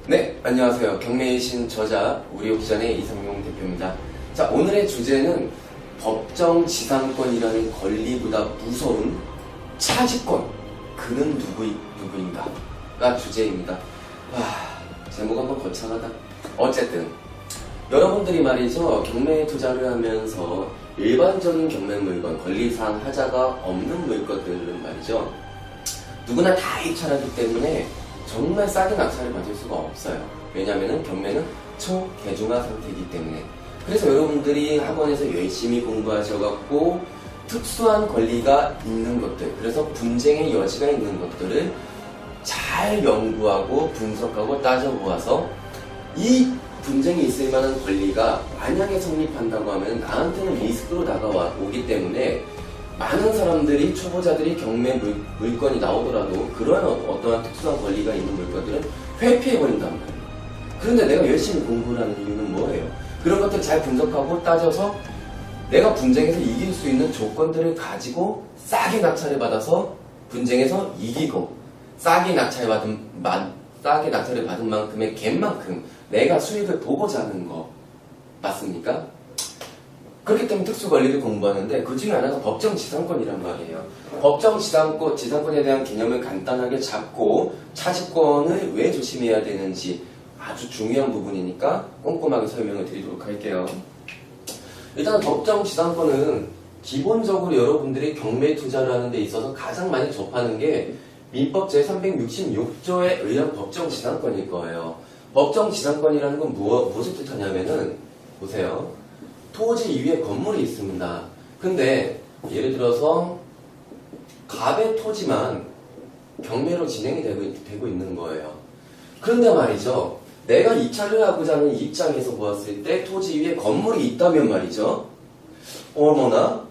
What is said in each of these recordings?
네, 안녕하세요. 경매의 신 저자 우리옥션의 이성용 대표입니다. 자, 오늘의 주제는 법정 지상권이라는 권리보다 무서운 차지권, 그는 누구인가가 주제입니다. 제목 한번 거창하다. 어쨌든 여러분들이 말이죠, 경매에 투자를 하면서 일반적인 경매 물건, 권리상 하자가 없는 물건들은 말이죠, 누구나 다 입찰하기 때문에 정말 싸게 낙찰을 받을 수가 없어요. 왜냐하면 경매는 초대중화 상태이기 때문에. 그래서 여러분들이 학원에서 열심히 공부하셔갖고 특수한 권리가 있는 것들, 그래서 분쟁의 여지가 있는 것들을 잘 연구하고 분석하고 따져보아서 이 분쟁이 있을 만한 권리가 만약에 성립한다고 하면 나한테는 리스크로 다가오기 때문에 많은 사람들이, 초보자들이 경매 물건이 나오더라도 그러한 어떠한 특수한 권리가 있는 물건들은 회피해버린단 말이에요. 그런데 내가 열심히 공부를 하는 이유는 뭐예요? 그런 것들 잘 분석하고 따져서 내가 분쟁에서 이길 수 있는 조건들을 가지고 싸게 낙찰을 받아서 분쟁에서 이기고 싸게 낙찰을 받은 만큼의 갭만큼 내가 수익을 보고자 하는 거 맞습니까? 그렇기 때문에 특수권리를 공부하는데 그 중에 하나가 법정지상권이란 말이에요. 법정지상권에 대한 개념을 간단하게 잡고 차지권을 왜 조심해야 되는지 아주 중요한 부분이니까 꼼꼼하게 설명을 드리도록 할게요. 일단 법정지상권은 기본적으로 여러분들이 경매 투자를 하는 데 있어서 가장 많이 접하는 게 민법 제366조에 의한 법정지상권일 거예요. 법정지상권이라는 건 무엇을 뜻하냐면은, 보세요. 토지 위에 건물이 있습니다. 근데 예를 들어서 갑의 토지만 경매로 진행이 되고 있는 거예요. 그런데 말이죠, 내가 입찰을 하고자 하는 입장에서 보았을 때 토지 위에 건물이 있다면 말이죠, 어머나?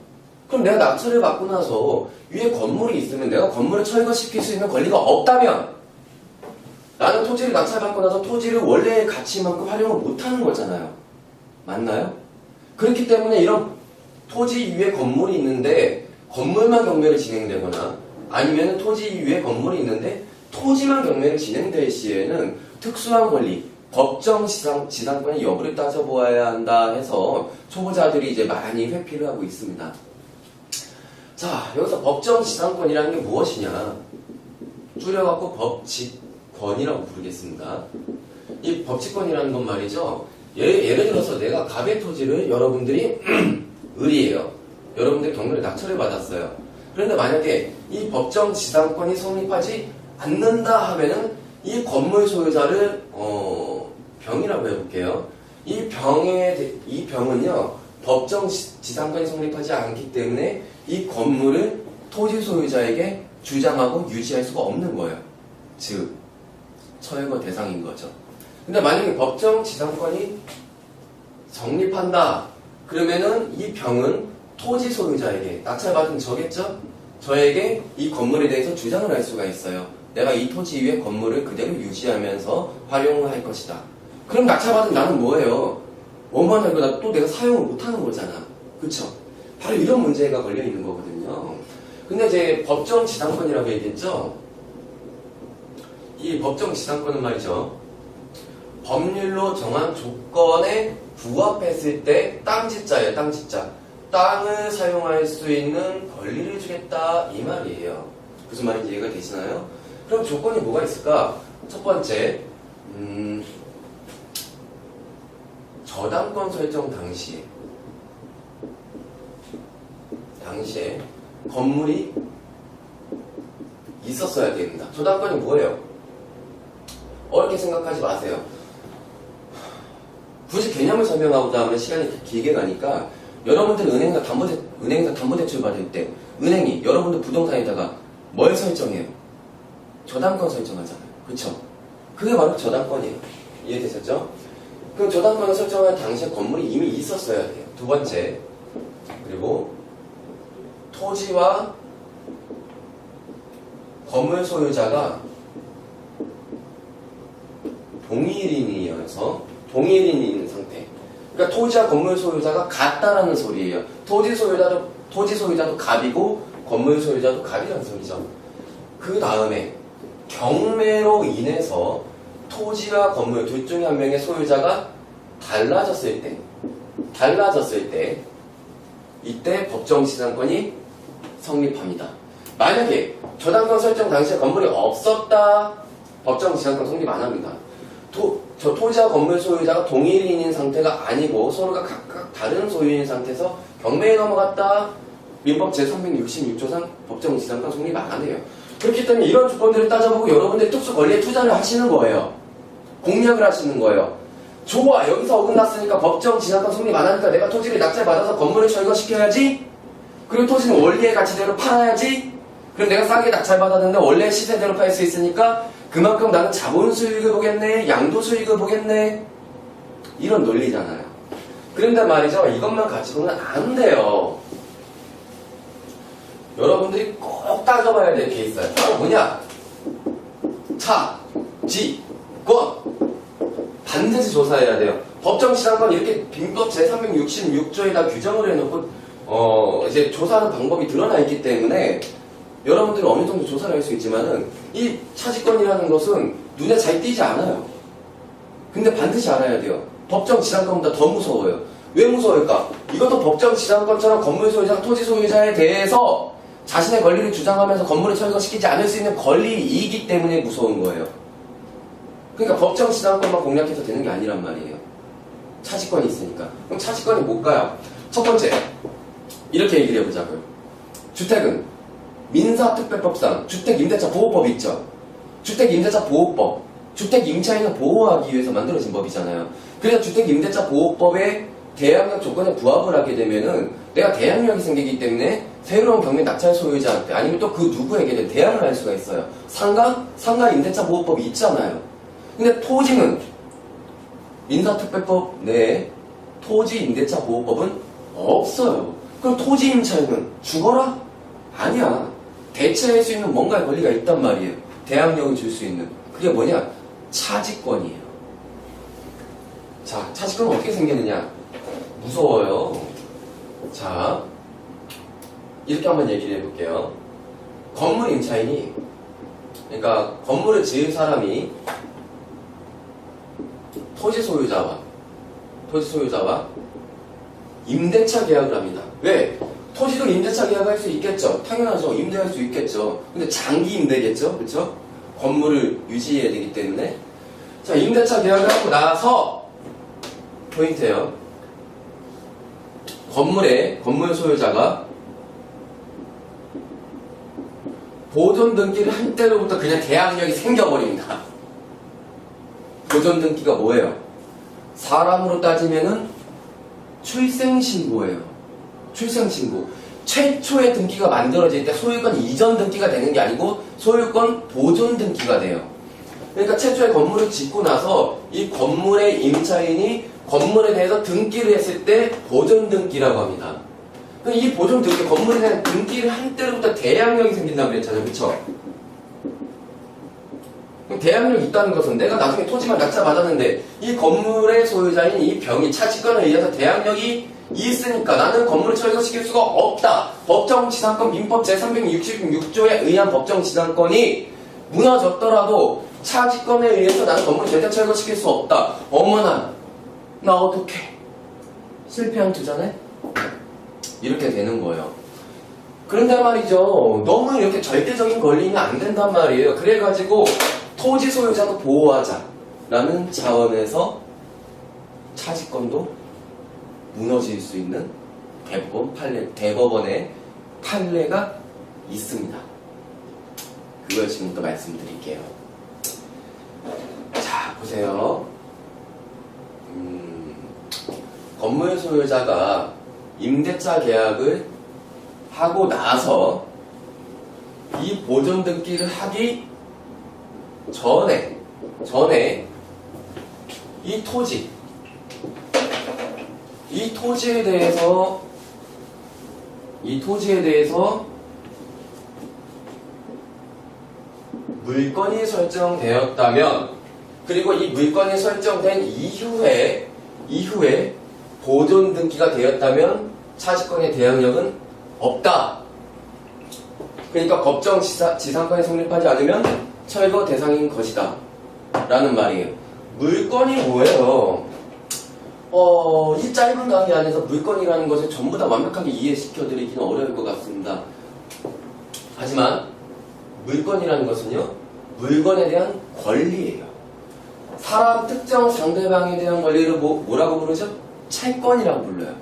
그럼 내가 낙찰을 받고 나서 위에 건물이 있으면 내가 건물을 철거시킬 수 있는 권리가 없다면 나는 토지를 낙찰받고 나서 토지를 원래의 가치만큼 활용을 못하는 거잖아요. 맞나요? 그렇기 때문에 이런 토지 위에 건물이 있는데 건물만 경매를 진행되거나 아니면 토지 위에 건물이 있는데 토지만 경매를 진행될 시에는 특수한 권리, 법정 지상권의 여부를 따져보아야 한다 해서 초보자들이 이제 많이 회피를 하고 있습니다. 자, 여기서 법정 지상권이라는 게 무엇이냐? 줄여갖고 법치권이라고 부르겠습니다. 이 법치권이라는 건 말이죠, 예를 들어서 내가 갑의 토지를 여러분들이 을이에요. 여러분들이 경매를 낙찰을 받았어요. 그런데 만약에 이 법정 지상권이 성립하지 않는다 하면은 이 건물 소유자를 병이라고 해볼게요. 이 병은요, 법정 지상권이 성립하지 않기 때문에 이 건물을 토지 소유자에게 주장하고 유지할 수가 없는 거예요. 즉 철거 대상인 거죠. 근데 만약에 법정 지상권이 성립한다 그러면은 이 병은 토지 소유자에게, 낙찰받은 저겠죠? 저에게 이 건물에 대해서 주장을 할 수가 있어요. 내가 이 토지 위에 건물을 그대로 유지하면서 활용을 할 것이다. 그럼 낙찰받은 나는 뭐예요? 뭐만 하고 나 또 내가 사용을 못하는 거잖아. 그쵸? 바로 이런 문제가 걸려 있는 거거든요. 근데 이제 법정 지상권이라고 얘기했죠? 이 법정 지상권은 말이죠, 법률로 정한 조건에 부합했을 때 땅짓자예요. 땅짓자. 땅을 사용할 수 있는 권리를 주겠다 이 말이에요. 무슨 말인지 이해가 되시나요? 그럼 조건이 뭐가 있을까? 첫 번째, 저당권 설정 당시에 건물이 있었어야 됩니다. 저당권이 뭐예요? 어렵게 생각하지 마세요. 굳이 개념을 설명하고자 하면 시간이 길게 가니까, 여러분들 은행에서 담보대출 받을 때 은행이 여러분들 부동산에다가 뭘 설정해요? 저당권 설정하잖아요. 그쵸? 그게 바로 저당권이에요. 이해되셨죠? 그럼 저당권을 설정할 당시에 건물이 이미 있었어야 돼요. 두 번째, 그리고 토지와 건물 소유자가 동일인인 상태. 그러니까 토지와 건물 소유자가 같다라는 소리예요. 토지 소유자도 갑이고 건물 소유자도 갑이라는 소리죠. 그 다음에 경매로 인해서 토지와 건물 둘 중에 한 명의 소유자가 달라졌을 때 이때 법정지상권이 성립합니다. 만약에 저당권 설정 당시에 건물이 없었다, 법정지상권 성립 안 합니다. 저 토지와 건물 소유자가 동일인인 상태가 아니고 서로가 각각 다른 소유인 상태에서 경매에 넘어갔다, 민법 제366조상 법정지상권 성립 안 해요. 그렇기 때문에 이런 조건들을 따져보고 여러분들이 특수 권리에 투자를 하시는 거예요. 공략을 하시는 거예요. 좋아, 여기서 어긋났으니까 법정지상권 성립 안 하니까 내가 토지를 낙찰받아서 건물을 철거시켜야지. 그리고 토지는 원리의 가치대로 팔아야지. 그럼 내가 싸게 낙찰받았는데 원래 시세대로 팔 수 있으니까 그만큼 나는 자본 수익을 보겠네, 양도 수익을 보겠네, 이런 논리잖아요. 그런데 말이죠, 이것만 가지고는 안 돼요. 여러분들이 꼭 따져봐야 될 게 있어요. 바로 뭐냐? 차지권. 반드시 조사해야 돼요. 법정지상권 이렇게 민법 제366조에다 규정을 해놓고 이제 조사하는 방법이 드러나 있기 때문에 여러분들은 어느 정도 조사를 할 수 있지만은 이 차지권이라는 것은 눈에 잘 띄지 않아요. 근데 반드시 알아야 돼요. 법정지상권보다 더 무서워요. 왜 무서울까? 이것도 법정지상권처럼 건물 소유자, 토지 소유자에 대해서 자신의 권리를 주장하면서 건물을 철거시키지 않을 수 있는 권리이기 때문에 무서운 거예요. 그러니까 법정지상권만 공략해서 되는 게 아니란 말이에요. 차지권이 있으니까. 그럼 차지권이 뭘까요? 첫 번째, 이렇게 얘기를 해보자고요. 주택은 민사특별법상 주택임대차 보호법이 있죠. 주택임대차 보호법, 주택임차인을 보호하기 위해서 만들어진 법이잖아요. 그래서 주택임대차 보호법의 대항력 조건에 부합을 하게 되면은 내가 대항력이 생기기 때문에 새로운 경매 낙찰 소유자한테 아니면 또 그 누구에게든 대항을 할 수가 있어요. 상가 임대차 보호법이 있잖아요. 근데 토지는 민사특별법 내에 토지 임대차 보호법은 없어요. 그럼 토지 임차인은 죽어라? 아니야. 대체할 수 있는 뭔가의 권리가 있단 말이에요. 대항력을 줄 수 있는. 그게 뭐냐? 차지권이에요. 자, 차지권은 어떻게 생기느냐? 무서워요. 자, 이렇게 한번 얘기를 해볼게요. 건물 임차인이, 그러니까 건물을 지을 사람이 토지 소유자와 임대차 계약을 합니다. 왜? 토지도 임대차 계약할 수 있겠죠. 당연하죠. 임대할 수 있겠죠. 근데 장기 임대겠죠. 그렇죠? 건물을 유지해야 되기 때문에. 자, 임대차 계약을 하고 나서 포인트예요. 건물 소유자가 보존 등기를 한 때로부터 그냥 계약력이 생겨버립니다. 보존 등기가 뭐예요? 사람으로 따지면은 출생신고예요. 출생신고. 최초의 등기가 만들어질 때 소유권 이전 등기가 되는 게 아니고 소유권 보존 등기가 돼요. 그러니까 최초의 건물을 짓고 나서 이 건물의 임차인이 건물에 대해서 등기를 했을 때 보존 등기라고 합니다. 이 보존 등기, 건물에 대한 등기를 한 때로부터 대항력이 생긴다고 그랬잖아요. 그쵸? 대항력이 있다는 것은 내가 나중에 토지만 낙찰받았는데 이 건물의 소유자인 이 병이 차지권에 의해서 대항력이 있으니까 나는 건물을 철거시킬 수가 없다. 법정지상권 민법 제366조에 의한 법정지상권이 무너졌더라도 차지권에 의해서 나는 건물을 절대 철거시킬 수 없다. 어머나, 나 어떡해. 실패한 투자네? 이렇게 되는 거예요. 그런데 말이죠, 너무 이렇게 절대적인 권리는 안 된단 말이에요. 그래가지고 토지 소유자도 보호하자라는 차원에서 차지권도 무너질 수 있는 대법원의 판례가 있습니다. 그걸 지금부터 말씀드릴게요. 자, 보세요. 건물 소유자가 임대차 계약을 하고 나서 이 보존 등기를 하기 전에 이 토지에 대해서 물건이 설정되었다면, 그리고 이 물건이 설정된 이후에 보존 등기가 되었다면 차지권의 대항력은 없다. 그러니까 법정 지상권이 성립하지 않으면 철거 대상인 것이다 라는 말이에요. 물건이 뭐예요? 이 짧은 강의 안에서 물건이라는 것을 전부 다 완벽하게 이해시켜드리기는 어려울 것 같습니다. 하지만 물건이라는 것은요, 물건에 대한 권리예요. 사람 특정 상대방에 대한 권리를 뭐라고 부르죠? 채권이라고 불러요.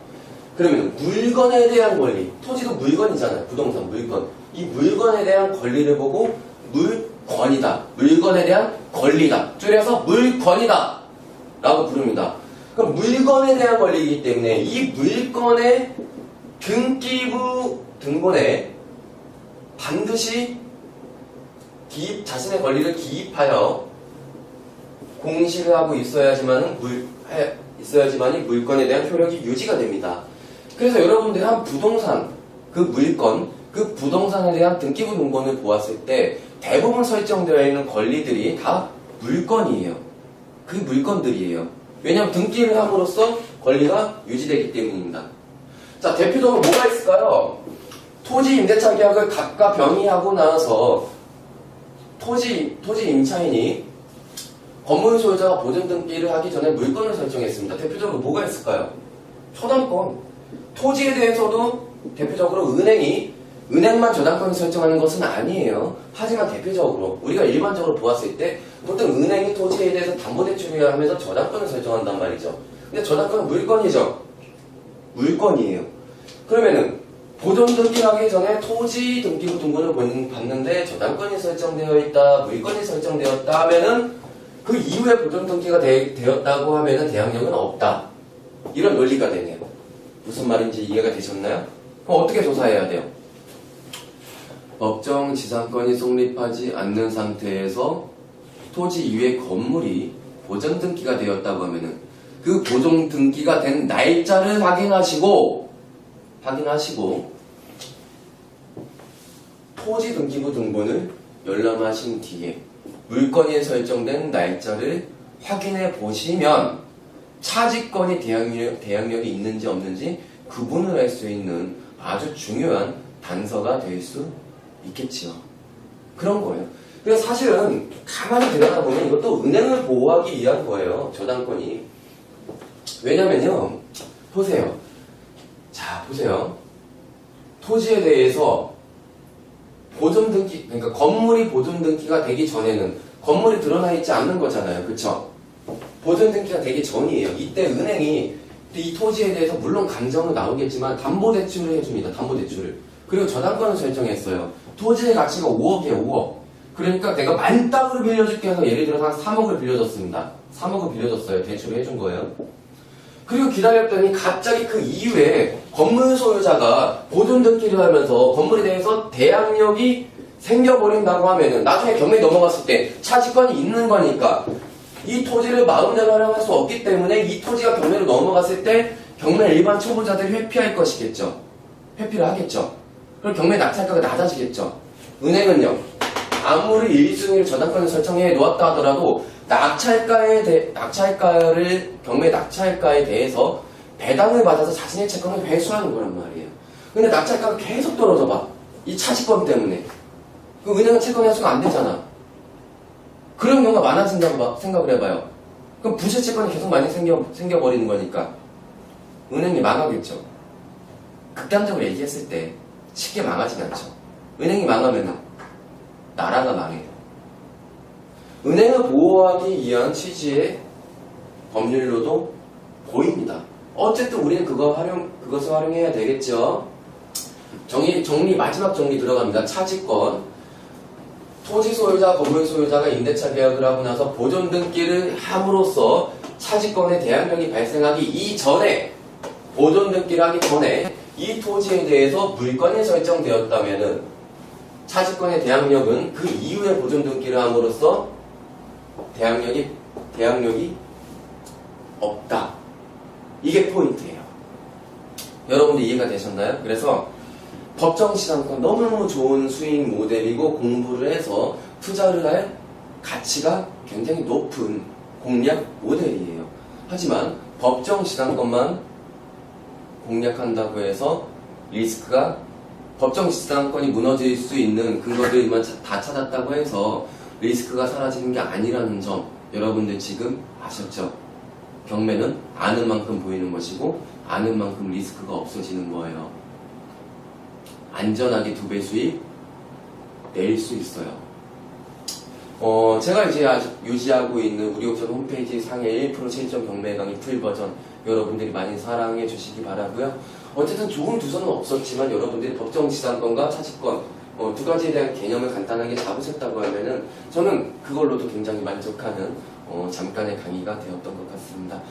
그러면 물건에 대한 권리, 토지도 물건이잖아요. 부동산 물건. 이 물건에 대한 권리를 보고 물권이다. 물건에 대한 권리다. 줄여서 물권이다 라고 부릅니다. 그럼 물건에 대한 권리이기 때문에 이 물건의 등기부 등본에 반드시 자신의 권리를 기입하여 공시를 하고 있어야지만이 물건에 대한 효력이 유지가 됩니다. 그래서 여러분들이 한 부동산, 그 물건, 그 부동산에 대한 등기부 등본을 보았을 때 대부분 설정되어 있는 권리들이 다 물건이에요. 그 물건들이에요. 왜냐하면 등기를 함으로써 권리가 유지되기 때문입니다. 자, 대표적으로 뭐가 있을까요? 토지 임대차 계약을 각각 병의하고 나서 토지 임차인이 건물 소유자가 보존 등기를 하기 전에 물건을 설정했습니다. 대표적으로 뭐가 있을까요? 초당권. 토지에 대해서도 대표적으로 은행만 저당권을 설정하는 것은 아니에요. 하지만 대표적으로 우리가 일반적으로 보았을 때 보통 은행이 토지에 대해서 담보대출을 하면서 저당권을 설정한단 말이죠. 근데 저당권은 물건이죠. 물건이에요. 그러면은 보존 등기하기 전에 토지 등기부 등본을 봤는데 저당권이 설정되어 있다, 물건이 설정되었다 하면은 그 이후에 보존 등기가 되었다고 하면은 대항력은 없다. 이런 논리가 되네요. 무슨 말인지 이해가 되셨나요? 그럼 어떻게 조사해야 돼요? 법정 지상권이 성립하지 않는 상태에서 토지 이외의 건물이 보존 등기가 되었다고 하면은 그 보존 등기가 된 날짜를 확인하시고 토지 등기부 등본을 열람하신 뒤에 물건이 설정된 날짜를 확인해 보시면 차지권이 대항력이 있는지 없는지 구분을 할 수 있는 아주 중요한 단서가 될 수 있겠지요. 그런 거예요. 그래서 사실은 가만히 들여다 보면 이것도 은행을 보호하기 위한 거예요. 저당권이. 왜냐면요. 보세요. 자, 보세요. 토지에 대해서 보존 등기, 그러니까 건물이 보존 등기가 되기 전에는 건물이 드러나 있지 않는 거잖아요. 그쵸? 보존 등기가 되기 전이에요. 이때 은행이 이 토지에 대해서 물론 감정은 나오겠지만 담보대출을 해줍니다. 담보대출을. 그리고 저당권을 설정했어요. 토지의 가치가 5억이에요. 5억. 그러니까 내가 만땅으로 빌려줄게 해서 예를 들어서 한 3억을 빌려줬습니다. 3억을 빌려줬어요. 대출을 해준 거예요. 그리고 기다렸더니 갑자기 그 이후에 건물 소유자가 보존 등기를 하면서 건물에 대해서 대항력이 생겨버린다고 하면은 나중에 경매에 넘어갔을 때 차지권이 있는 거니까 이 토지를 마음대로 활용할 수 없기 때문에 이 토지가 경매로 넘어갔을 때 경매 일반 초보자들이 회피할 것이겠죠. 회피를 하겠죠. 그럼 경매 낙찰가가 낮아지겠죠. 은행은요. 아무리 1순위를 저당권을 설정해 놓았다 하더라도 경매 낙찰가에 대해서 배당을 받아서 자신의 채권을 회수하는 거란 말이에요. 근데 낙찰가가 계속 떨어져 봐. 이 차지권 때문에. 그 은행은 채권 회수가 안 되잖아. 그런 경우가 많아진다고 생각을 해봐요. 그럼 부실 채권이 계속 많이 생겨버리는 거니까 은행이 망하겠죠. 극단적으로 얘기했을 때 쉽게 망하진 않죠. 은행이 망하면 나라가 망해요. 은행을 보호하기 위한 취지의 법률로도 보입니다. 어쨌든 우리는 그것을 활용해야 되겠죠. 마지막 정리 들어갑니다. 차지권. 토지 소유자, 건물 소유자가 임대차 계약을 하고 나서 보존 등기를 함으로써 차지권의 대항력이 발생하기 이전에, 보존 등기를 하기 전에 이 토지에 대해서 물건이 설정되었다면은 차지권의 대항력은 그 이후에 보존 등기를 함으로써 대항력이 없다. 이게 포인트예요. 여러분들 이해가 되셨나요? 그래서 법정지상권 너무너무 좋은 수익 모델이고 공부를 해서 투자를 할 가치가 굉장히 높은 공략 모델이에요. 하지만 법정지상권만 공략한다고 해서 리스크가 법정지상권이 무너질 수 있는 근거들만 다 찾았다고 해서 리스크가 사라지는 게 아니라는 점 여러분들 지금 아셨죠? 경매는 아는 만큼 보이는 것이고 아는 만큼 리스크가 없어지는 거예요. 안전하게 2배 수익 낼 수 있어요. 제가 이제 아직 유지하고 있는 우리 옥션 홈페이지 상해 1% 체인점 경매 강의 풀 버전 여러분들이 많이 사랑해 주시기 바라고요. 어쨌든 좋은 두서는 없었지만 여러분들이 법정 지상권과 차지권 2가지에 대한 개념을 간단하게 잡으셨다고 하면은 저는 그걸로도 굉장히 만족하는 잠깐의 강의가 되었던 것 같습니다.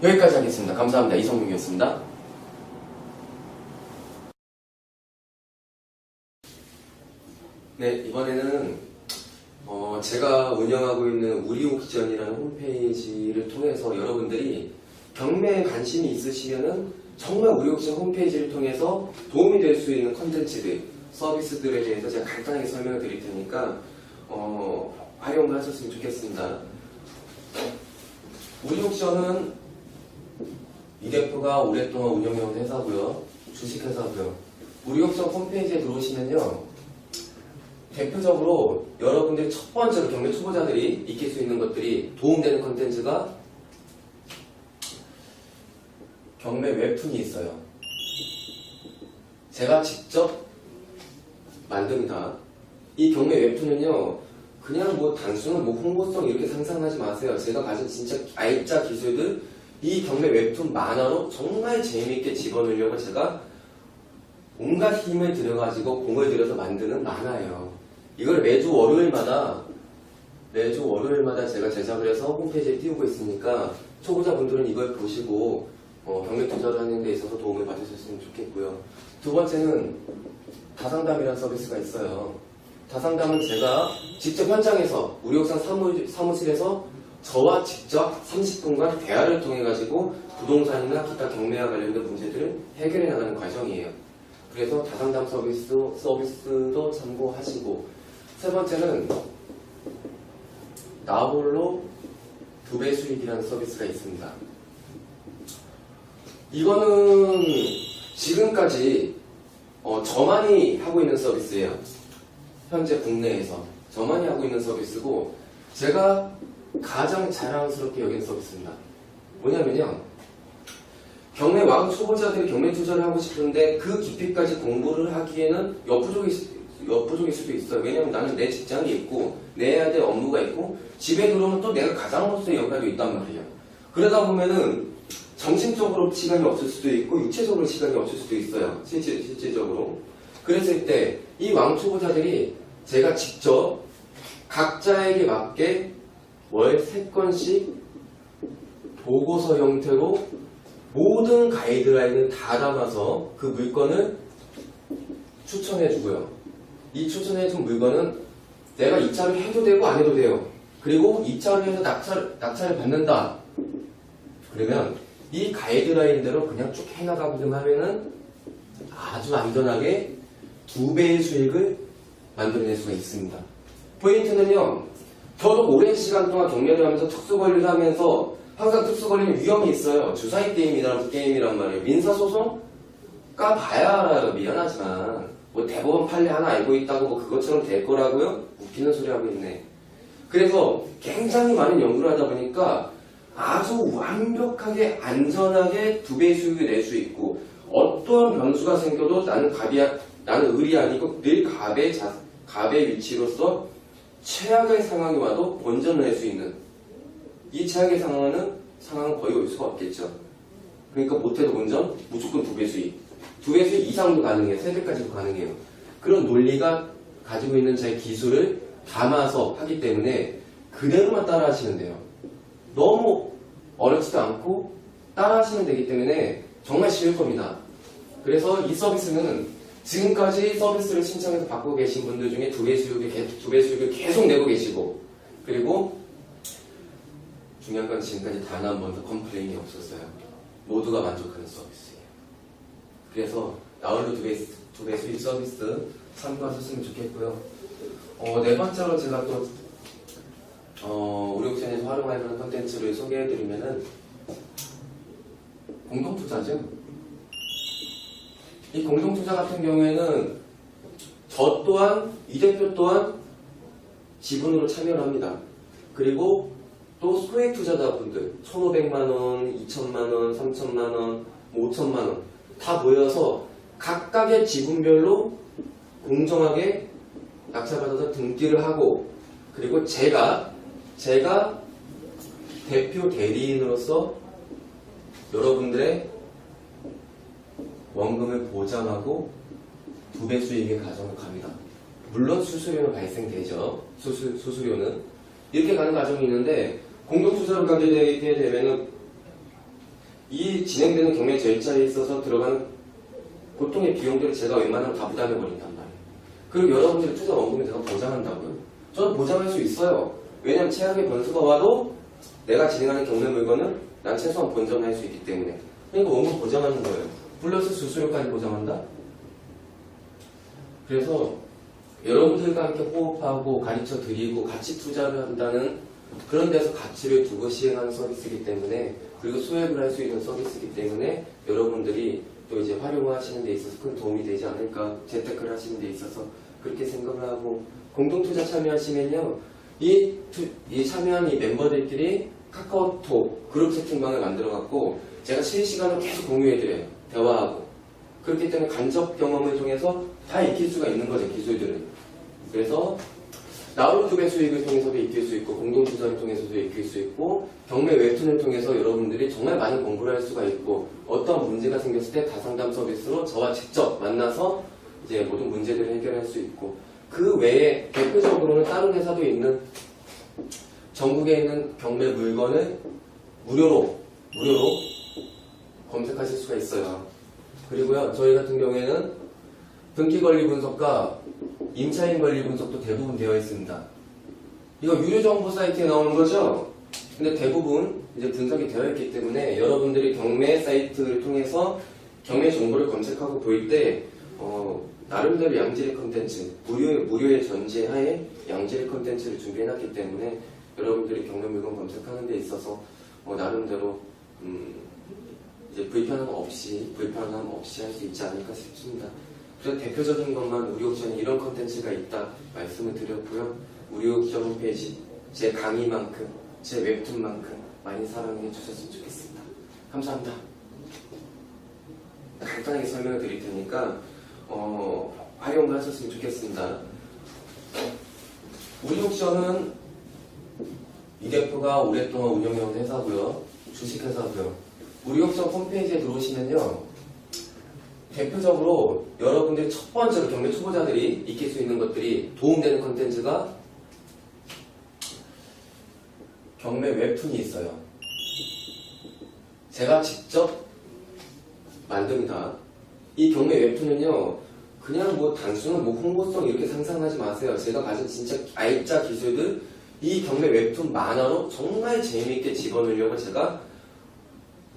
여기까지 하겠습니다. 감사합니다. 이성용이었습니다. 네, 이번에는 제가 운영하고 있는 우리옥션이라는 홈페이지를 통해서 여러분들이 경매에 관심이 있으시면은 정말 우리옥션 홈페이지를 통해서 도움이 될 수 있는 컨텐츠들, 서비스들에 대해서 제가 간단하게 설명을 드릴 테니까 활용을 하셨으면 좋겠습니다. 우리옥션은 이 대표가 오랫동안 운영해온 회사고요. 주식회사고요. 우리옥션 홈페이지에 들어오시면요. 대표적으로 여러분들이 첫 번째로 경매 초보자들이 익힐 수 있는 것들이 도움되는 컨텐츠가 경매 웹툰이 있어요. 제가 직접 만듭니다. 이 경매 웹툰은요, 그냥 단순한 홍보성 이렇게 상상하지 마세요. 제가 가진 진짜 알짜 기술들, 이 경매 웹툰 만화로 정말 재미있게 집어넣으려고 제가 온갖 힘을 들여가지고 공을 들여서 만드는 만화예요. 이걸 매주 월요일마다 제가 제작을 해서 홈페이지에 띄우고 있으니까 초보자분들은 이걸 보시고 경매 투자를 하는 데 있어서 도움을 받으셨으면 좋겠고요. 두 번째는 다상담이라는 서비스가 있어요. 다상담은 제가 직접 현장에서 우리옥상 사무실에서 저와 직접 30분간 대화를 통해 가지고 부동산이나 기타 경매와 관련된 문제들을 해결해 나가는 과정이에요. 그래서 다상담 서비스도 참고하시고, 세 번째는 나홀로 2배 수익이라는 서비스가 있습니다. 이거는 지금까지 저만이 하고 있는 서비스예요. 현재 국내에서 저만이 하고 있는 서비스고, 제가 가장 자랑스럽게 여긴 서비스입니다. 뭐냐면요, 경매 왕 초보자들이 경매 투자를 하고 싶은데 그 깊이까지 공부를 하기에는 역부족일 수도 있어요. 왜냐면 나는 내 직장이 있고 내야 될 업무가 있고 집에 들어오면 또 내가 가장으로서의 역할이 있단 말이에요. 그러다 보면은 정신적으로 시간이 없을 수도 있고 육체적으로 시간이 없을 수도 있어요. 실제적으로. 그랬을 때 이 왕초보자들이 제가 직접 각자에게 맞게 월 3건씩 보고서 형태로 모든 가이드라인을 다 담아서 그 물건을 추천해주고요. 이 추천해준 물건은 내가 입찰을 해도 되고 안 해도 돼요. 그리고 입찰을 해서 낙찰을 받는다. 그러면 이 가이드라인대로 그냥 쭉 해나가기만 하면은 아주 안전하게 2배의 수익을 만들어낼 수가 있습니다. 포인트는요, 저도 오랜 시간 동안 경매를 하면서 특수관리를 하면서 항상 특수관리는 위험이 있어요. 주사위 게임이란 말이에요. 민사소송가 봐야 알아요. 미안하지만 대법원 판례 하나 알고 있다고 그것처럼 될 거라고요? 웃기는 소리 하고 있네. 그래서 굉장히 많은 연구를 하다 보니까 아주 완벽하게 안전하게 2배의 수익을 낼 수 있고, 어떠한 변수가 생겨도 나는 을이 아니고 늘 갑의 위치로서 최악의 상황이 와도 본전을 낼 수 있는, 이 최악의 상황은 거의 올 수가 없겠죠. 그러니까 못해도 본전, 무조건 2배 수익. 2배 수익 이상도 가능해요. 3배까지도 가능해요. 그런 논리가 가지고 있는 제 기술을 담아서 하기 때문에 그대로만 따라 하시면 돼요. 너무 어렵지도 않고 따라 하시면 되기 때문에 정말 쉬울 겁니다. 그래서 이 서비스는 지금까지 서비스를 신청해서 받고 계신 분들 중에 2배 수익을 계속 내고 계시고, 그리고 중요한 건 지금까지 단 한 번도 컴플레인이 없었어요. 모두가 만족하는 서비스예요. 그래서 나홀로 2배 수익 서비스 참고하셨으면 좋겠고요. 네 번째로 제가 또 우리 옥션에서 활용할 그런 컨텐츠를 소개해드리면은 공동투자죠. 이 공동투자 같은 경우에는 저 또한, 이 대표 또한 지분으로 참여를 합니다. 그리고 또 소액 투자자분들 1,500만원, 2,000만원, 3,000만원, 5,000만원 다 모여서 각각의 지분별로 공정하게 낙찰받아서 등기를 하고, 그리고 제가 대표 대리인으로서 여러분들의 원금을 보장하고 2배 수익의 과정을 갑니다. 물론 수수료는 발생되죠. 수수료는 이렇게 가는 과정이 있는데, 공동투자를 가게 되게 되면은 이 진행되는 경매 절차에 있어서 들어가는 보통의 비용들을 제가 웬만하면 다 부담해버린단 말이에요. 그리고 여러분들의 투자 원금을 제가 보장한다고요? 저는 보장할 수 있어요. 왜냐면 최악의 변수가 와도 내가 진행하는 경매 물건은 난 최소한 본전할 수 있기 때문에. 그러니까 원금 보장하는 거예요. 플러스 수수료까지 보장한다? 그래서 여러분들과 함께 호흡하고 가르쳐 드리고 같이 투자를 한다는 그런 데서 가치를 두고 시행하는 서비스이기 때문에, 그리고 소액을 할 수 있는 서비스이기 때문에 여러분들이 또 이제 활용하시는 데 있어서 큰 도움이 되지 않을까, 재테크를 하시는 데 있어서 그렇게 생각을 하고, 공동투자 참여하시면요, 이 참여한 이 멤버들끼리 카카오톡 그룹 채팅방을 만들어갖고 제가 실시간으로 계속 공유해드려요. 대화하고. 그렇기 때문에 간접 경험을 통해서 다 익힐 수가 있는 거죠, 기술들을. 그래서 나홀로 2배 수익을 통해서도 익힐 수 있고, 공동투자를 통해서도 익힐 수 있고, 경매 웹툰을 통해서 여러분들이 정말 많은 공부를 할 수가 있고, 어떤 문제가 생겼을 때 다상담 서비스로 저와 직접 만나서 이제 모든 문제들을 해결할 수 있고, 그 외에 대표적으로는 다른 회사도 있는, 전국에 있는 경매 물건을 무료로 검색하실 수가 있어요. 그리고요, 저희 같은 경우에는 등기 권리 분석과 임차인 권리 분석도 대부분 되어 있습니다. 이거 유료 정보 사이트에 나오는 거죠? 근데 대부분 이제 분석이 되어 있기 때문에 여러분들이 경매 사이트를 통해서 경매 정보를 검색하고 볼 때, 나름대로 양질의 컨텐츠, 무료의 전제하에 양질의 컨텐츠를 준비해놨기 때문에 여러분들이 경매 물건 검색하는 데 있어서 나름대로 이제 불편함 없이 할 수 있지 않을까 싶습니다. 그래서 대표적인 것만 우리 옥션에 이런 컨텐츠가 있다 말씀을 드렸고요. 우리 옥션 홈페이지 제 강의만큼, 제 웹툰만큼 많이 사랑해 주셨으면 좋겠습니다. 감사합니다. 간단하게 설명을 드릴 테니까 활용을 하셨으면 좋겠습니다. 우리 옥션은 이 대표가 오랫동안 운영해온 회사고요. 주식회사고요. 우리 옥션 홈페이지에 들어오시면요, 대표적으로 여러분들이 첫 번째로 경매 초보자들이 익힐 수 있는 것들이 도움되는 컨텐츠가 경매 웹툰이 있어요. 제가 직접 만듭니다. 이 경매 웹툰은요, 그냥 단순한 홍보성 이렇게 상상하지 마세요. 제가 가진 진짜 알짜 기술들, 이 경매 웹툰 만화로 정말 재미있게 집어넣으려고 제가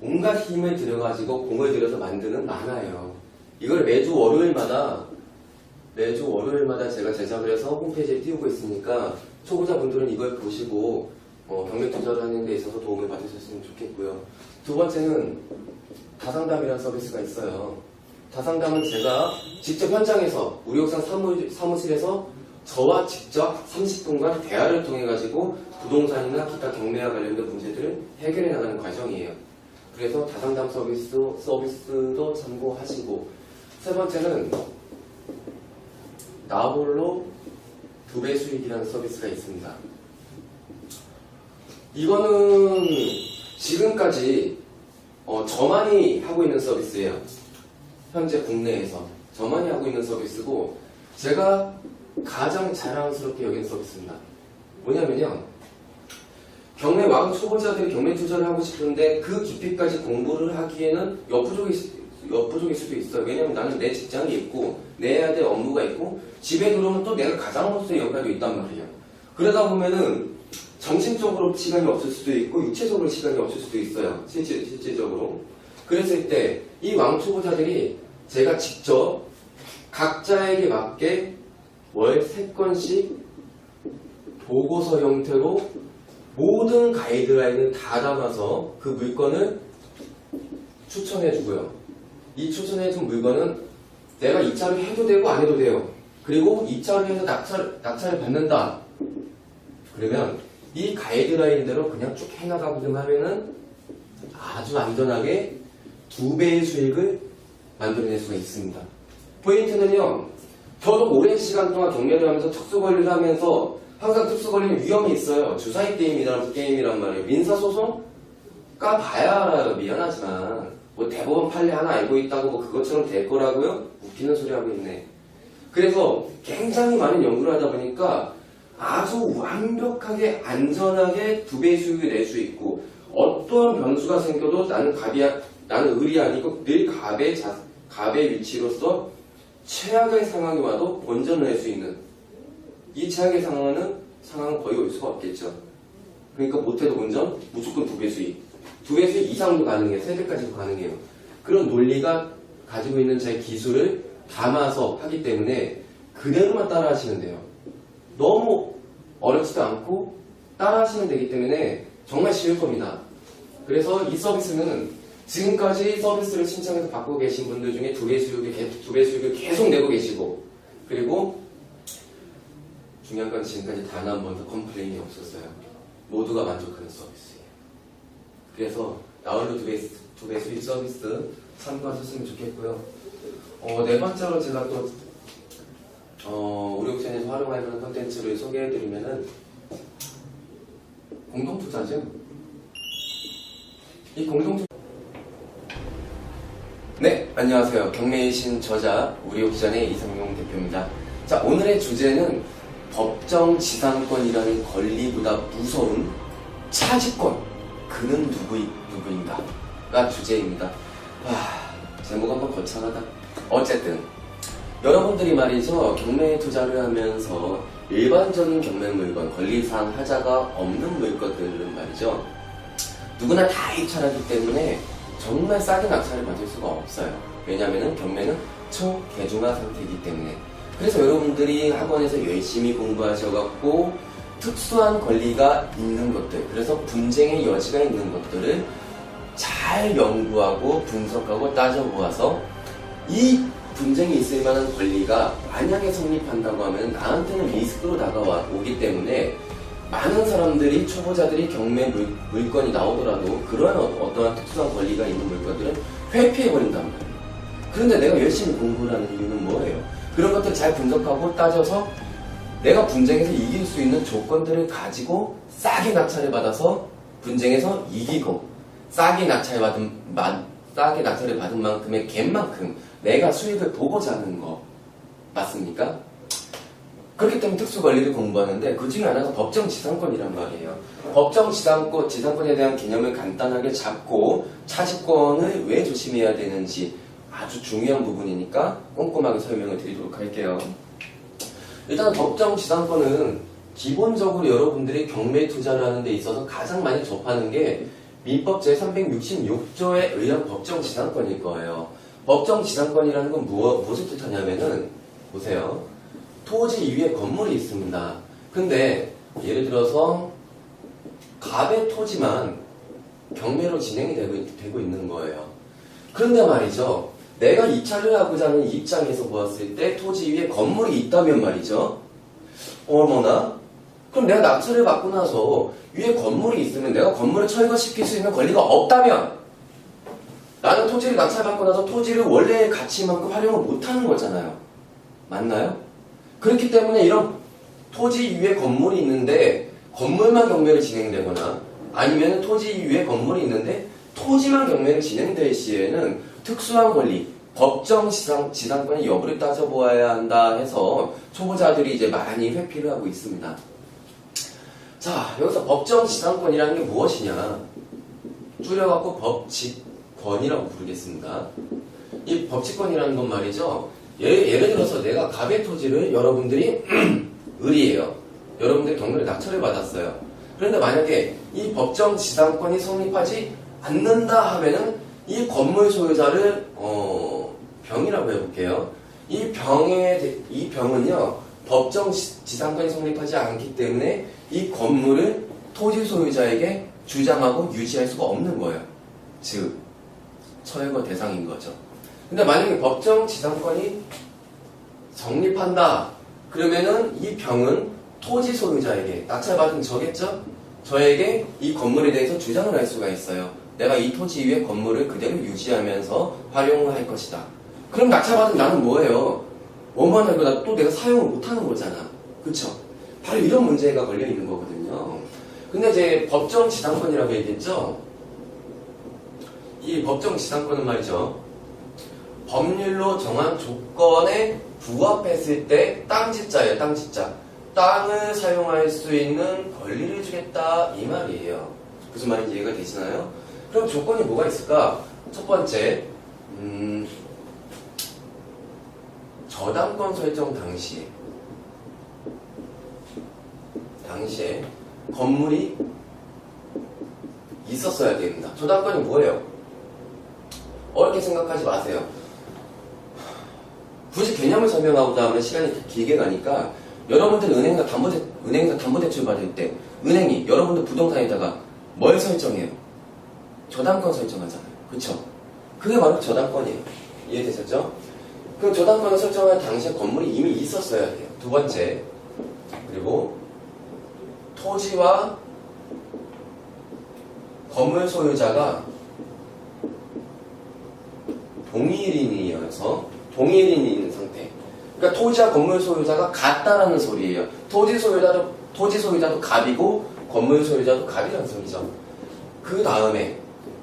온갖 힘을 들여가지고 공을 들여서 만드는 만화예요. 이걸 매주 월요일마다 제가 제작을 해서 홈페이지에 띄우고 있으니까 초보자분들은 이걸 보시고 경매 투자를 하는 데 있어서 도움을 받으셨으면 좋겠고요. 두 번째는 다상담이라는 서비스가 있어요. 다상담은 제가 직접 현장에서 우리 옥상 사무실에서 저와 직접 30분간 대화를 통해 가지고 부동산이나 기타 경매와 관련된 문제들을 해결해 나가는 과정이에요. 그래서 다상담 서비스도 참고하시고, 세 번째는 나홀로 2배 수익이라는 서비스가 있습니다. 이거는 지금까지 저만이 하고 있는 서비스예요. 현재 국내에서 저만이 하고 있는 서비스고, 제가 가장 자랑스럽게 여긴 서비스입니다. 뭐냐면요, 경매 왕 초보자들이 경매 투자를 하고 싶은데 그 깊이까지 공부를 하기에는 역부족일 수도 있어요. 왜냐면 나는 내 직장이 있고 내야 될 업무가 있고 집에 들어오면 또 내가 가장으로서의 역할이 있단 말이에요. 그러다 보면은 정신적으로 시간이 없을 수도 있고 육체적으로 시간이 없을 수도 있어요. 실질적으로. 그랬을 때 이 왕 초보자들이 제가 직접 각자에게 맞게 월 3건씩 보고서 형태로 모든 가이드라인을 다 담아서 그 물건을 추천해주고요. 이 추천해준 물건은 내가 입찰을 해도 되고 안 해도 돼요. 그리고 입찰을 해서 낙찰을 받는다. 그러면 이 가이드라인대로 그냥 쭉 해나가기만 하면은 아주 안전하게 2배의 수익을 만들어낼 수가 있습니다. 포인트는요, 저도 오랜 시간 동안 경매를 하면서 특수관리를 하면서 항상 특수관리는 위험이 있어요. 주사위 게임이란 말이에요. 민사소송? 까봐야 알아요. 미안하지만. 뭐 대법원 판례 하나 알고 있다고 뭐 그것처럼 될 거라고요? 웃기는 소리 하고 있네. 그래서 굉장히 많은 연구를 하다 보니까 아주 완벽하게 안전하게 2배의 수익을 낼 수 있고 어떠한 변수가 생겨도 나는 을이 아니고 늘 갑의 위치로서 최악의 상황이 와도 본전을 낼 수 있는 이 최악의 상황은 거의 올 수가 없겠죠. 그러니까 못해도 본전 무조건 2배 수익. 2배 수익 이상도 가능해요. 3배까지도 가능해요. 그런 논리가 가지고 있는 제 기술을 담아서 하기 때문에 그대로만 따라 하시면 돼요. 너무 어렵지도 않고 따라 하시면 되기 때문에 정말 쉬울 겁니다. 그래서 이 서비스는 지금까지 서비스를 신청해서 받고 계신 분들 중에 2배 수익을 계속 내고 계시고, 그리고 중요한 건 지금까지 단 한 번도 컴플레인이 없었어요. 모두가 만족하는 서비스예요. 그래서 나홀로 2배 수익 서비스 참고하셨으면 좋겠고요. 네 번째로 제가 또 우리 옥션에서 활용할 만한 콘텐츠를 소개해드리면은 공동투자죠. 이 공동투자. 네, 안녕하세요. 경매의 신 저자 우리 옥션의 이성용 대표입니다. 자, 오늘의 주제는 법정 지상권이라는 권리보다 무서운 차지권. 그는 누구인가가 주제입니다. 제목 한번 거창하다. 어쨌든 여러분들이 말이죠, 경매에 투자를 하면서 일반적인 경매 물건, 권리상 하자가 없는 물건들은 말이죠, 누구나 다 입찰하기 때문에 정말 싸게 낙찰을 받을 수가 없어요. 왜냐하면 경매는 초대중화 상태이기 때문에. 그래서 여러분들이 학원에서 열심히 공부하셔갖고 특수한 권리가 있는 것들, 그래서 분쟁의 여지가 있는 것들을 잘 연구하고 분석하고 따져보아서 이 분쟁이 있을 만한 권리가 만약에 성립한다고 하면 나한테는 리스크로 다가오기 때문에 많은 사람들이, 초보자들이 경매 물건이 나오더라도 그러한 어떠한 특수한 권리가 있는 물건들은 회피해버린단 말이에요. 그런데 내가 열심히 공부를 하는 이유는 뭐예요? 그런 것들 잘 분석하고 따져서 내가 분쟁에서 이길 수 있는 조건들을 가지고 싸게 낙찰을 받아서 분쟁에서 이기고 싸게 낙찰을 받은 만큼의 갭만큼 내가 수익을 보고자 하는 거 맞습니까? 그렇기 때문에 특수관리를 공부하는데 그 중에 하나가 법정지상권이란 말이에요. 법정지상권에 대한 개념을 간단하게 잡고 차지권을 왜 조심해야 되는지 아주 중요한 부분이니까 꼼꼼하게 설명을 드리도록 할게요. 일단 법정지상권은 기본적으로 여러분들이 경매 투자를 하는 데 있어서 가장 많이 접하는 게 민법 제366조에 의한 법정지상권일 거예요. 법정지상권이라는 건 무엇을 뜻하냐면은, 보세요. 토지 위에 건물이 있습니다. 근데 예를 들어서 갑의 토지만 경매로 진행이 되고 있는 거예요. 그런데 말이죠, 내가 입찰을 하고자 하는 입장에서 보았을 때 토지 위에 건물이 있다면 말이죠, 어머나? 그럼 내가 낙찰을 받고 나서 위에 건물이 있으면 내가 건물을 철거시킬 수 있는 권리가 없다면 나는 토지를 낙찰받고 나서 토지를 원래의 가치만큼 활용을 못하는 거잖아요. 맞나요? 그렇기 때문에 이런 토지 위에 건물이 있는데 건물만 경매를 진행되거나 아니면 토지 위에 건물이 있는데 토지만 경매를 진행될 시에는 특수한 권리, 법정 지상권의 여부를 따져보아야 한다 해서 초보자들이 이제 많이 회피를 하고 있습니다. 자, 여기서 법정 지상권이라는 게 무엇이냐? 줄여갖고 법치권이라고 부르겠습니다. 이 법치권이라는 건 말이죠, 예를 들어서 내가 갑의 토지를 여러분들이 을이에요. 여러분들이 경매를 낙찰을 받았어요. 그런데 만약에 이 법정 지상권이 성립하지 않는다 하면은 이 건물 소유자를 병이라고 해볼게요. 이 병은요, 법정 지상권이 성립하지 않기 때문에 이 건물을 토지 소유자에게 주장하고 유지할 수가 없는 거예요. 즉 철거 대상인 거죠. 근데 만약에 법정 지상권이 성립한다 그러면은 이 병은 토지 소유자에게, 낙찰받은 저겠죠? 저에게 이 건물에 대해서 주장을 할 수가 있어요. 내가 이 토지 위에 건물을 그대로 유지하면서 활용을 할 것이다. 그럼 낙찰받은 나는 뭐예요? 원만 알고 또 내가 사용을 못하는 거잖아. 그쵸? 바로 이런 문제가 걸려 있는 거거든요. 근데 이제 법정 지상권이라고 얘기했죠? 이 법정 지상권은 말이죠. 법률로 정한 조건에 부합했을 때 땅집자예요. 땅집자. 땅을 사용할 수 있는 권리를 주겠다 이 말이에요. 무슨 말인지 이해가 되시나요? 그럼 조건이 뭐가 있을까? 첫 번째 저당권 설정 당시에 건물이 있었어야 됩니다. 저당권이 뭐예요? 어렵게 생각하지 마세요. 굳이 개념을 설명하고자 하면 시간이 길게 가니까 여러분들 은행에서 담보대출 받을 때 은행이 여러분들 부동산에다가 뭘 설정해요? 저당권 설정하잖아요. 그쵸? 그게 바로 저당권이에요. 이해되셨죠? 그럼 저당권을 설정할 당시에 건물이 이미 있었어야 돼요. 두 번째, 그리고 토지와 건물 소유자가 동일인인 상태. 그러니까 토지와 건물 소유자가 같다라는 소리예요. 토지 소유자도 갑이고 건물 소유자도 갑이라는 소리죠. 그 다음에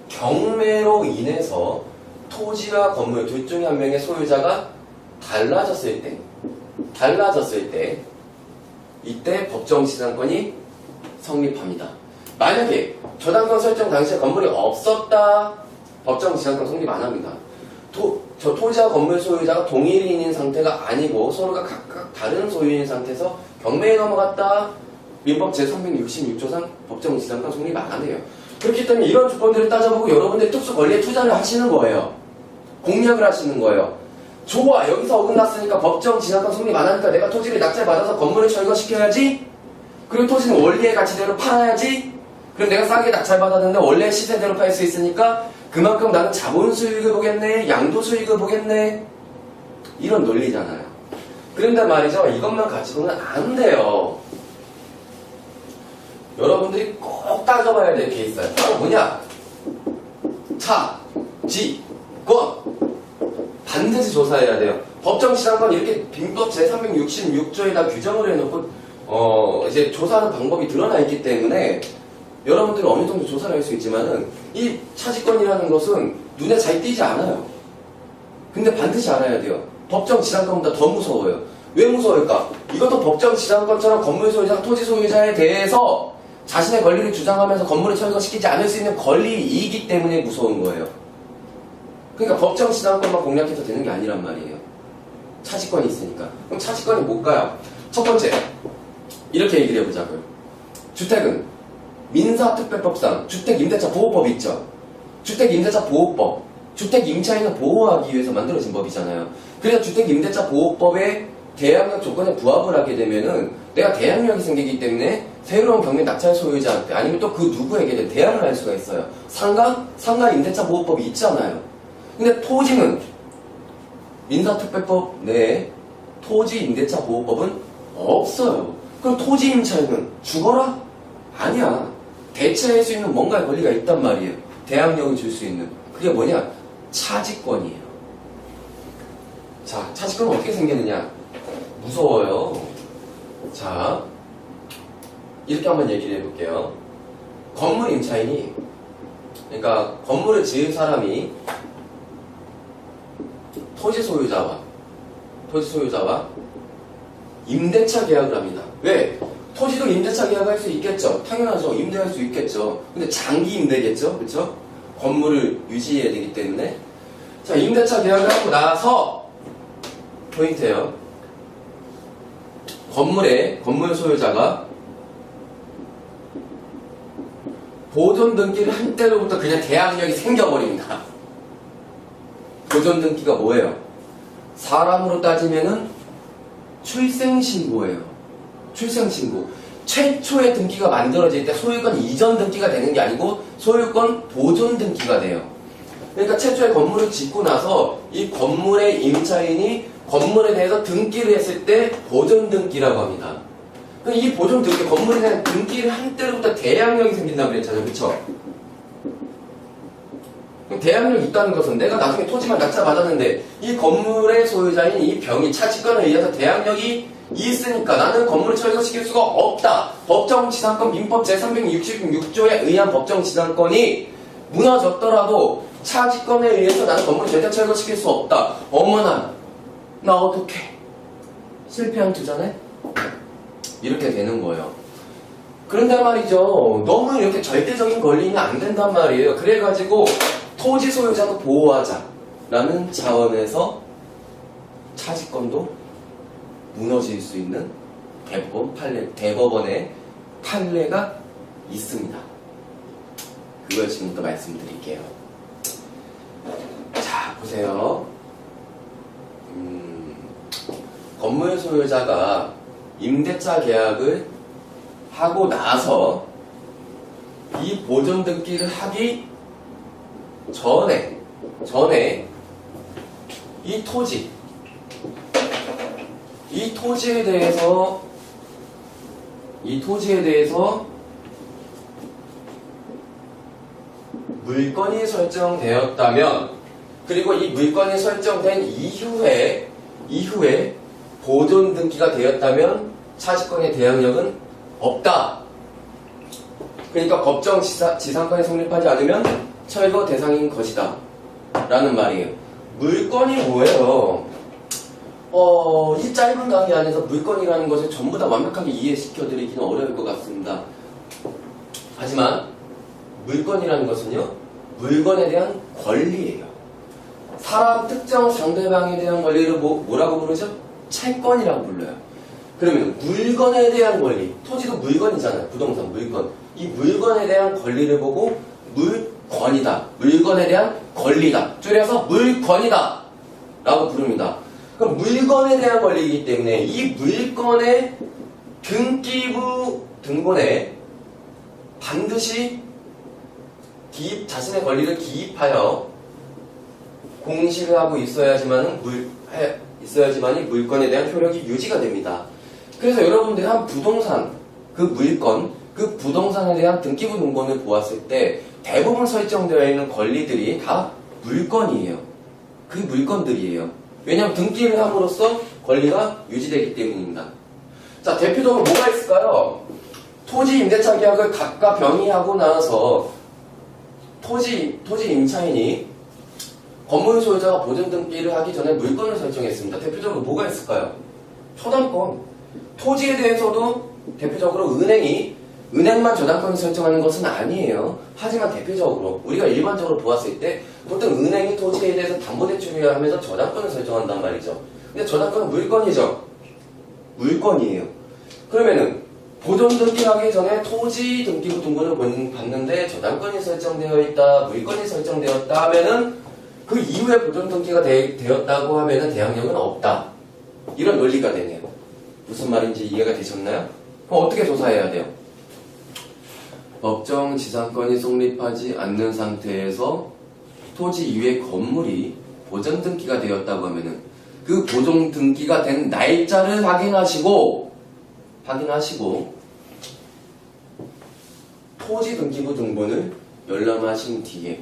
경매로 인해서 토지와 건물 둘 중에 한 명의 소유자가 달라졌을 때 이때 법정지상권이 성립합니다. 만약에 저당권 설정 당시에 건물이 없었다, 법정지상권 성립 안 합니다. 저 토지와 건물 소유자가 동일인인 상태가 아니고 서로가 각각 다른 소유인 상태에서 경매에 넘어갔다, 민법 제366조상 법정지상권 성립 안 해요. 그렇기 때문에 이런 조건들을 따져보고 여러분들이 특수 권리에 투자를 하시는 거예요. 공략을 하시는 거예요. 좋아, 여기서 어긋났으니까 법정지상권 성립 안 하니까 내가 토지를 낙찰받아서 건물을 철거시켜야지. 그리고 토지는 원리의 가치대로 팔아야지. 그럼 내가 싸게 낙찰받았는데 원래 시세대로 팔 수 있으니까 그만큼 나는 자본 수익을 보겠네, 양도 수익을 보겠네. 이런 논리잖아요. 그런데 말이죠, 이것만 가지고는 안 돼요. 여러분들이 꼭 따져봐야 될 게 있어요. 바로 뭐냐? 차지권. 반드시 조사해야 돼요. 법정지상권 이렇게 민법 제366조에다 규정을 해놓고 이제 조사하는 방법이 드러나 있기 때문에 여러분들은 어느 정도 조사를 할 수 있지만은 이 차지권이라는 것은 눈에 잘 띄지 않아요. 근데 반드시 알아야 돼요. 법정지상권보다 더 무서워요. 왜 무서울까? 이것도 법정지상권처럼 건물 소유자, 토지 소유자에 대해서 자신의 권리를 주장하면서 건물을 철거시키지 않을 수 있는 권리이기 때문에 무서운 거예요. 그러니까 법정지상권만 공략해서 되는 게 아니란 말이에요. 차지권이 있으니까. 그럼 차지권이 뭘까요? 첫 번째, 이렇게 얘기를 해보자고요. 주택은 민사특별법상 주택임대차 보호법이 있죠. 주택임대차 보호법. 주택임차인을 보호하기 위해서 만들어진 법이잖아요. 그래서 주택임대차 보호법의 대항력 조건에 부합을 하게 되면은 내가 대항력이 생기기 때문에 새로운 경매 낙찰 소유자한테 아니면 또 그 누구에게든 대항을 할 수가 있어요. 상가 임대차 보호법이 있잖아요. 근데 토지는 민사특별법 내에 토지 임대차 보호법은 없어요. 그럼 토지 임차인은 죽어라? 아니야. 대체할 수 있는 뭔가의 권리가 있단 말이에요. 대항력을 줄 수 있는. 그게 뭐냐? 차지권이에요. 자, 차지권은 어떻게 생기느냐? 무서워요. 자, 이렇게 한번 얘기를 해볼게요. 건물 임차인이, 그러니까 건물을 지을 사람이 토지 소유자와 임대차 계약을 합니다. 왜? 토지도 임대차 계약할 수 있겠죠. 당연하죠. 임대할 수 있겠죠. 근데 장기 임대겠죠. 그렇죠? 건물을 유지해야 되기 때문에. 자, 임대차 계약을 하고 나서 포인트예요. 건물 소유자가 보존 등기를 한 때로부터 그냥 대항력이 생겨버립니다. 보존 등기가 뭐예요? 사람으로 따지면은 출생신고예요. 출생신고. 최초의 등기가 만들어질 때 소유권 이전 등기가 되는 게 아니고 소유권 보존 등기가 돼요. 그러니까 최초의 건물을 짓고 나서 이 건물의 임차인이 건물에 대해서 등기를 했을 때 보존 등기라고 합니다. 그럼 이 보존 등기, 건물에 대한 등기를 한 때로부터 대항력이 생긴다고 그랬잖아요. 그쵸? 대항력이 있다는 것은 내가 나중에 토지만 낙찰 받았는데 이 건물의 소유자인 이 병이 차지권에 의해서 대항력이 있으니까 나는 건물을 철거시킬 수가 없다. 법정지상권 민법 제366조에 의한 법정지상권이 무너졌더라도 차지권에 의해서 나는 건물을 절대 철거시킬 수 없다. 어머나, 나 어떡해. 실패한 투자네? 이렇게 되는 거예요. 그런데 말이죠. 너무 이렇게 절대적인 권리는 안 된단 말이에요. 그래가지고 토지 소유자도 보호하자라는 차원에서 차지권도 무너질 수 있는 대법원의 판례가 있습니다. 그걸 지금부터 말씀드릴게요. 자, 보세요. 건물 소유자가 임대차 계약을 하고 나서 이 보존 등기를 하기 전에 이 토지에 대해서 물건이 설정되었다면, 그리고 이 물건이 설정된 이후에 보존 등기가 되었다면 차지권의 대항력은 없다. 그러니까 법정 지상권이 성립하지 않으면 철거 대상인 것이다 라는 말이에요. 물건이 뭐예요? 이 짧은 강의 안에서 물건이라는 것을 전부 다 완벽하게 이해시켜드리기는 어려울 것 같습니다. 하지만 물건이라는 것은요, 물건에 대한 권리예요. 사람 특정 상대방에 대한 권리를 뭐라고 부르죠? 채권이라고 불러요. 그러면 물건에 대한 권리, 토지도 물건이잖아요. 부동산 물건. 이 물건에 대한 권리를 보고 물권이다, 물건에 대한 권리다, 줄여서 물권이다 라고 부릅니다. 그럼 물건에 대한 권리이기 때문에 이 물건의 등기부 등본에 반드시 자신의 권리를 기입하여 공시를 하고 있어야지만이 물건에 대한 효력이 유지가 됩니다. 그래서 여러분들이 한 부동산, 그 부동산에 대한 등기부 등본을 보았을 때 대부분 설정되어 있는 권리들이 다 물건이에요. 그 물건들이에요. 왜냐하면 등기를 함으로써 권리가 유지되기 때문입니다. 자, 대표적으로 뭐가 있을까요? 토지 임대차 계약을 각각 병의하고 나서 토지 임차인이 건물 소유자가 보존 등기를 하기 전에 물건을 설정했습니다. 대표적으로 뭐가 있을까요? 초당권. 토지에 대해서도 대표적으로 은행만 저당권을 설정하는 것은 아니에요. 하지만 대표적으로 우리가 일반적으로 보았을 때 보통 은행이 토지에 대해서 담보대출을 하면서 저당권을 설정한단 말이죠. 근데 저당권은 물건이죠. 물건이에요. 그러면은 보존 등기하기 전에 토지 등기부 등본을 봤는데 저당권이 설정되어 있다, 물건이 설정되었다 하면은 그 이후에 보존 등기가 되었다고 하면은 대항력은 없다. 이런 논리가 되네요. 무슨 말인지 이해가 되셨나요? 그럼 어떻게 조사해야 돼요? 법정 지상권이 성립하지 않는 상태에서 토지 이외의 건물이 보존 등기가 되었다고 하면은 그 보존 등기가 된 날짜를 확인하시고 토지 등기부 등본을 열람하신 뒤에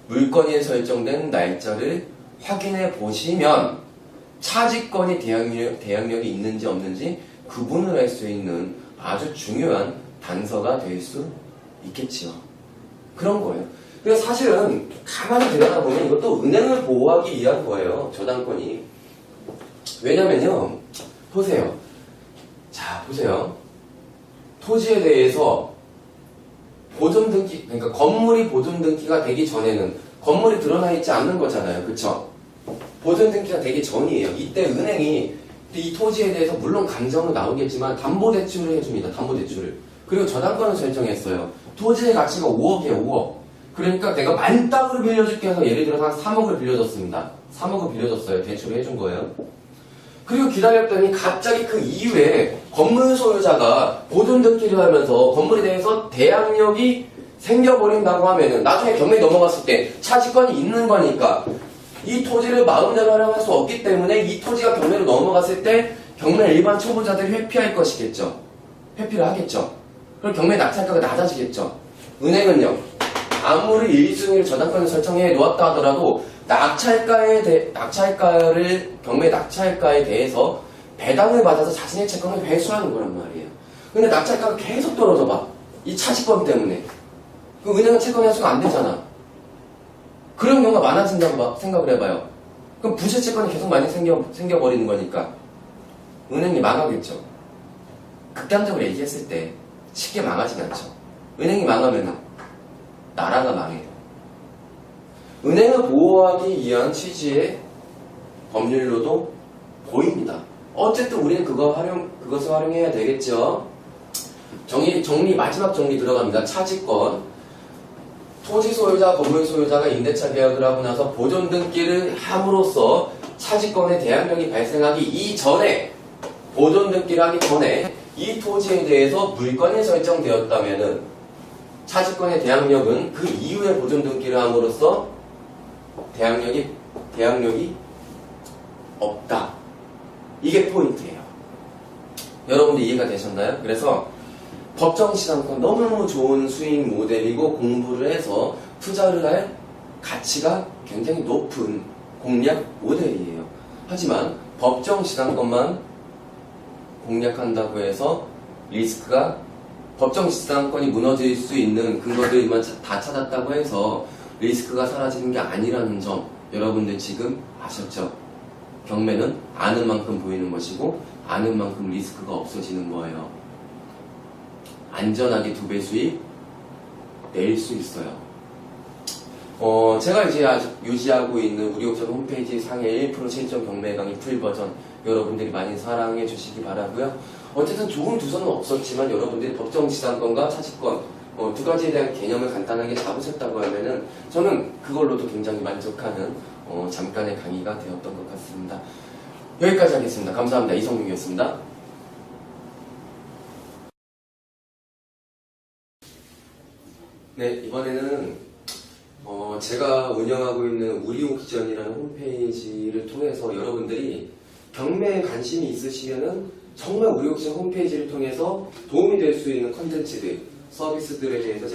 물건이 설정된 날짜를 확인해 보시면 차지권이 대항력이 있는지 없는지 구분을 할 수 있는 아주 중요한 단서가 될 수 있겠지요. 그런 거예요. 그래서 사실은 가만히 들여다보면 이것도 은행을 보호하기 위한 거예요. 저당권이. 왜냐면요. 보세요. 자, 보세요. 토지에 대해서 보존 등기, 그러니까 건물이 보존 등기가 되기 전에는 건물이 드러나 있지 않는 거잖아요. 그쵸? 보존 등기가 되기 전이에요. 이때 은행이 이 토지에 대해서 물론 감정은 나오겠지만 담보대출을 해줍니다. 담보대출을. 그리고 저당권을 설정했어요. 토지의 가치가 5억이에요. 5억. 그러니까 내가 만땅으로 빌려줄게 해서 예를 들어서 한 3억을 빌려줬습니다. 3억을 빌려줬어요. 대출을 해준 거예요. 그리고 기다렸더니 갑자기 그 이후에 건물 소유자가 보존 등기를 하면서 건물에 대해서 대항력이 생겨버린다고 하면은 나중에 경매에 넘어갔을 때 차지권이 있는 거니까 이 토지를 마음대로 활용할 수 없기 때문에 이 토지가 경매로 넘어갔을 때 경매 일반 초보자들이 회피할 것이겠죠. 회피를 하겠죠. 그럼 경매 낙찰가가 낮아지겠죠. 은행은요, 아무리 1순위를 저당권을 설정해 놓았다 하더라도 경매 낙찰가에 대해서 배당을 받아서 자신의 채권을 회수하는 거란 말이에요. 근데 낙찰가가 계속 떨어져 봐. 이 차지권 때문에. 그 은행은 채권 회수가 안 되잖아. 그런 경우가 많아진다고 생각을 해봐요. 그럼 부실 채권이 계속 많이 생겨버리는 거니까 은행이 망하겠죠. 극단적으로 얘기했을 때 쉽게 망하진 않죠. 은행이 망하면 나라가 망해요. 은행을 보호하기 위한 취지의 법률로도 보입니다. 어쨌든 우리는 그것을 활용해야 되겠죠. 마지막 정리 들어갑니다. 차지권. 토지 소유자, 건물 소유자가 임대차 계약을 하고 나서 보존 등기를 함으로써 차지권의 대항력이 발생하기 이전에, 보존 등기를 하기 전에 이 토지에 대해서 물권이 설정되었다면은 차지권의 대항력은 그 이후에 보존 등기를 함으로써 대항력이 없다. 이게 포인트예요. 여러분들 이해가 되셨나요? 그래서 법정시장권 너무너무 좋은 수익 모델이고 공부를 해서 투자를 할 가치가 굉장히 높은 공략 모델이에요. 하지만 법정시장권만 공략한다고 해서 리스크가, 법정시장권이 무너질 수 있는 근거들만 다 찾았다고 해서 리스크가 사라지는 게 아니라는 점 여러분들 지금 아셨죠? 경매는 아는 만큼 보이는 것이고 아는 만큼 리스크가 없어지는 거예요. 안전하게 2배 수익 낼 수 있어요. 제가 이제 아직 유지하고 있는 우리옥션 홈페이지 상해 1% 체인점 경매 강의 풀 버전 여러분들이 많이 사랑해 주시기 바라고요. 어쨌든 좋은 두서는 없었지만 여러분들이 법정지상권과 차지권 두 가지에 대한 개념을 간단하게 잡으셨다고 하면은 저는 그걸로도 굉장히 만족하는 잠깐의 강의가 되었던 것 같습니다. 여기까지 하겠습니다. 감사합니다. 이성윤이었습니다. 네, 이번에는 제가 운영하고 있는 우리옥션이라는 홈페이지를 통해서 여러분들이 경매에 관심이 있으시면은 정말 우리옥션 홈페이지를 통해서 도움이 될 수 있는 컨텐츠들, 서비스들에 대해서 제가